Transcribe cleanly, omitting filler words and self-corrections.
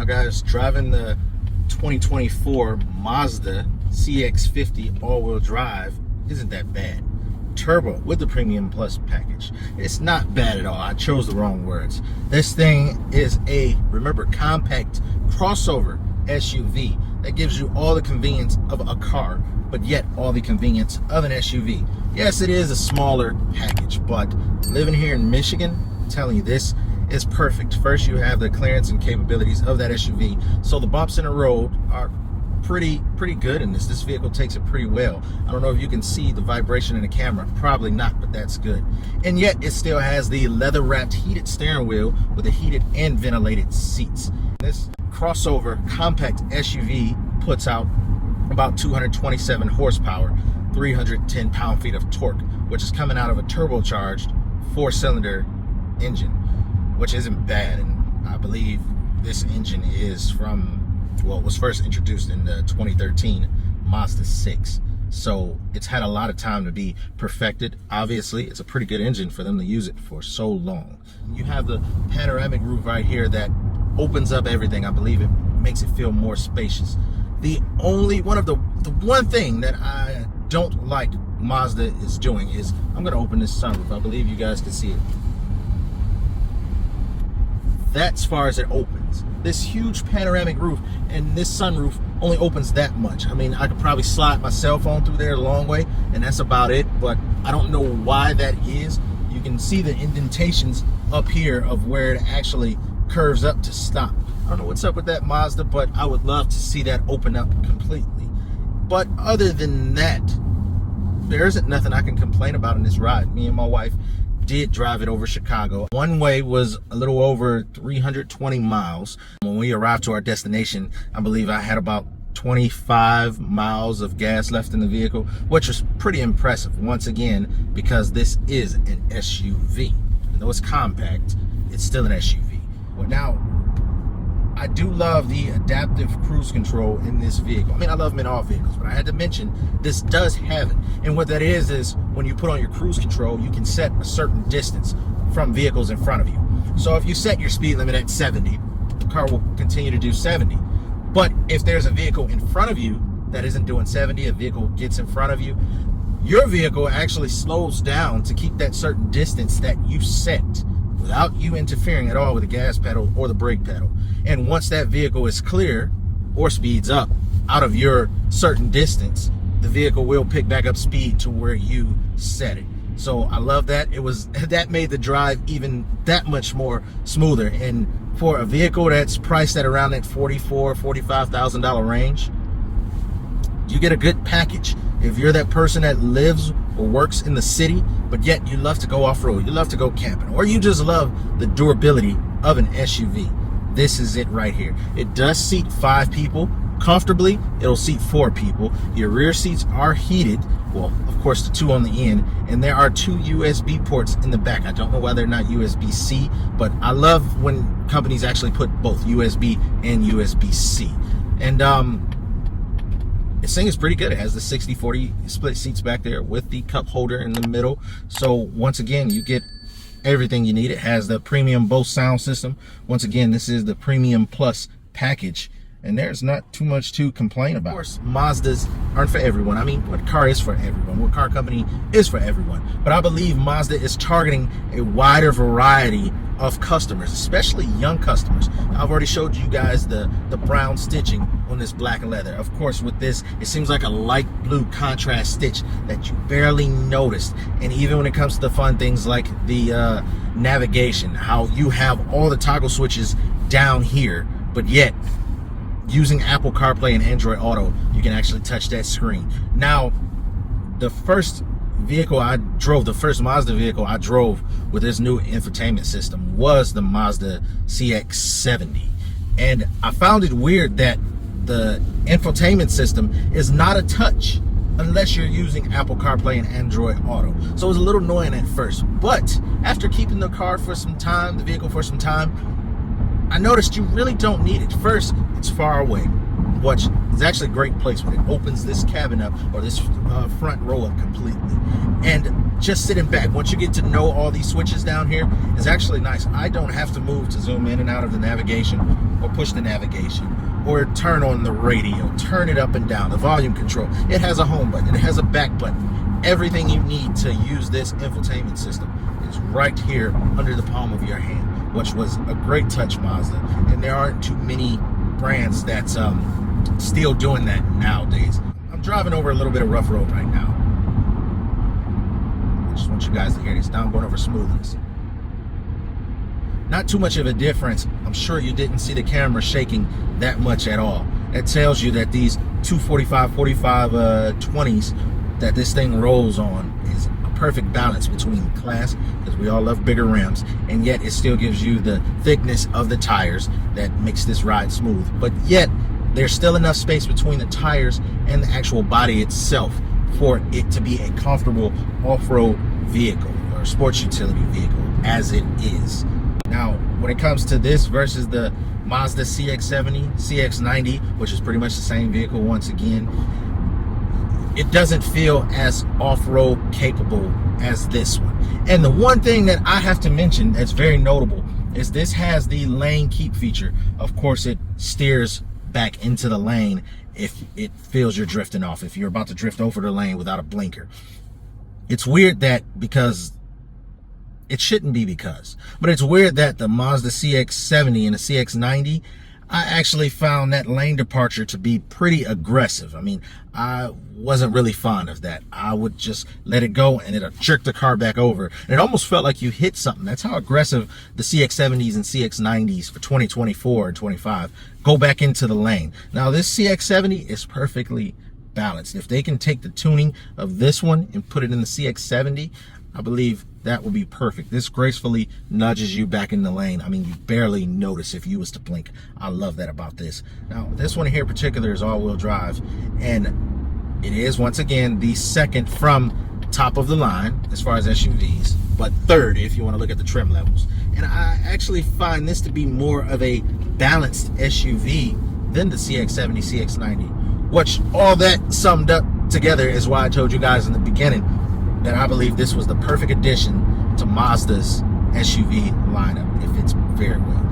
guys, driving the 2024 Mazda CX-50 all-wheel drive isn't that bad. Turbo with the Premium Plus package. It's not bad at all. I chose the wrong words. This thing is a, remember, compact crossover SUV that gives you all the convenience of a car, but yet all the convenience of an SUV. Yes, it is a smaller package, but living here in Michigan, I'm telling you, this is perfect. First, you have the clearance and capabilities of that SUV, so the bumps in the road are pretty good in this. This vehicle takes it pretty well. I don't know if you can see the vibration in the camera, probably not, but that's good. And yet it still has the leather wrapped heated steering wheel with the heated and ventilated seats. This crossover compact SUV puts out about 227 horsepower, 310 pound-feet of torque, which is coming out of a turbocharged 4-cylinder engine, which isn't bad. And I believe this engine is from, well, it was first introduced in the 2013 Mazda 6. So it's had a lot of time to be perfected. Obviously, it's a pretty good engine for them to use it for so long. You have the panoramic roof right here that opens up everything. I believe it makes it feel more spacious. The one thing that I don't like Mazda is doing is, I'm going to open this sunroof. I believe you guys can see it. That's as far as it opens. This huge panoramic roof and this sunroof only opens that much. I mean, I could probably slide my cell phone through there a long way, and that's about it, but I don't know why that is. You can see the indentations up here of where it actually curves up to stop. I don't know what's up with that Mazda, but I would love to see that open up completely. But other than that, there isn't nothing I can complain about in this ride. Me and my wife did drive it over Chicago. One way was a little over 320 miles. When we arrived to our destination, I believe I had about 25 miles of gas left in the vehicle, which was pretty impressive, once again, because this is an SUV. Even though it's compact, it's still an SUV. Well, now, I do love the adaptive cruise control in this vehicle. I mean, I love them in all vehicles, but I had to mention this does have it. And what that is when you put on your cruise control, you can set a certain distance from vehicles in front of you. So if you set your speed limit at 70, the car will continue to do 70. But if there's a vehicle in front of you that isn't doing 70, a vehicle gets in front of you, your vehicle actually slows down to keep that certain distance that you set, without you interfering at all with the gas pedal or the brake pedal. And once that vehicle is clear or speeds up out of your certain distance, the vehicle will pick back up speed to where you set it. So I love that. That made the drive even that much more smoother. And for a vehicle that's priced at around that $44,000-$45,000 range, you get a good package. If you're that person that lives or works in the city, but yet you love to go off-road, you love to go camping, or you just love the durability of an SUV, this is it right here. It does seat 5 people comfortably. It'll seat 4 people. Your rear seats are heated. Well, of course, the 2 on the end, and there are 2 USB ports in the back. I don't know why they're not USB-C, but I love when companies actually put both USB and USB-C. And this thing is pretty good. It has the 60-40 split seats back there with the cup holder in the middle. So once again, you get everything you need. It has the premium Bose sound system. Once again, this is the Premium Plus package, and there's not too much to complain about. Of course, Mazdas aren't for everyone. I mean, what car is for everyone? What car company is for everyone? But I believe Mazda is targeting a wider variety of customers, especially young customers. I've already showed you guys the brown stitching on this black leather. Of course, with this, it seems like a light blue contrast stitch that you barely noticed. And even when it comes to the fun things like the navigation, how you have all the toggle switches down here, but yet using Apple CarPlay and Android Auto, you can actually touch that screen. Now, the first vehicle I drove, the first Mazda vehicle I drove with this new infotainment system was the Mazda CX-50. And I found it weird that the infotainment system is not a touch unless you're using Apple CarPlay and Android Auto. So it was a little annoying at first, but after keeping the car for some time, the vehicle for some time, I noticed you really don't need it. First, it's far away, which is actually a great placement. It opens this cabin up, or this front row up completely. And just sitting back, once you get to know all these switches down here, is actually nice. I don't have to move to zoom in and out of the navigation, or push the navigation, or turn on the radio, turn it up and down, the volume control. It has a home button, it has a back button. Everything you need to use this infotainment system is right here under the palm of your hand, which was a great touch, Mazda. And there aren't too many brands that's still doing that nowadays. I'm driving over a little bit of rough road right now. I just want you guys to hear this. Now I'm going over smoothness. Not too much of a difference. I'm sure you didn't see the camera shaking that much at all. That tells you that these 245, 45, 20s that this thing rolls on is a perfect balance between class, because we all love bigger rims, and yet it still gives you the thickness of the tires that makes this ride smooth. But yet there's still enough space between the tires and the actual body itself for it to be a comfortable off-road vehicle or sports utility vehicle as it is. Now, when it comes to this versus the Mazda CX-70, CX-90, which is pretty much the same vehicle once again, it doesn't feel as off-road capable as this one. And the one thing that I have to mention that's very notable is this has the lane keep feature. Of course, it steers back into the lane if it feels you're drifting off, if you're about to drift over the lane without a blinker. It's weird that, because it shouldn't be but it's weird that the Mazda CX-70 and the CX-90, I actually found that lane departure to be pretty aggressive. I mean, I wasn't really fond of that. I would just let it go and it'll jerk the car back over. And it almost felt like you hit something. That's how aggressive the CX-70s and CX-90s for 2024 and 25 go back into the lane. Now this CX-70 is perfectly balanced. If they can take the tuning of this one and put it in the CX-70, I believe that will be perfect. This gracefully nudges you back in the lane. I mean, you barely notice if you was to blink. I love that about this. Now, this one here in particular is all-wheel drive, and it is, once again, the second from top of the line as far as SUVs, but third if you want to look at the trim levels. And I actually find this to be more of a balanced SUV than the CX-70, CX-90, which all that summed up together is why I told you guys in the beginning that I believe this was the perfect addition to Mazda's SUV lineup. It fits very well.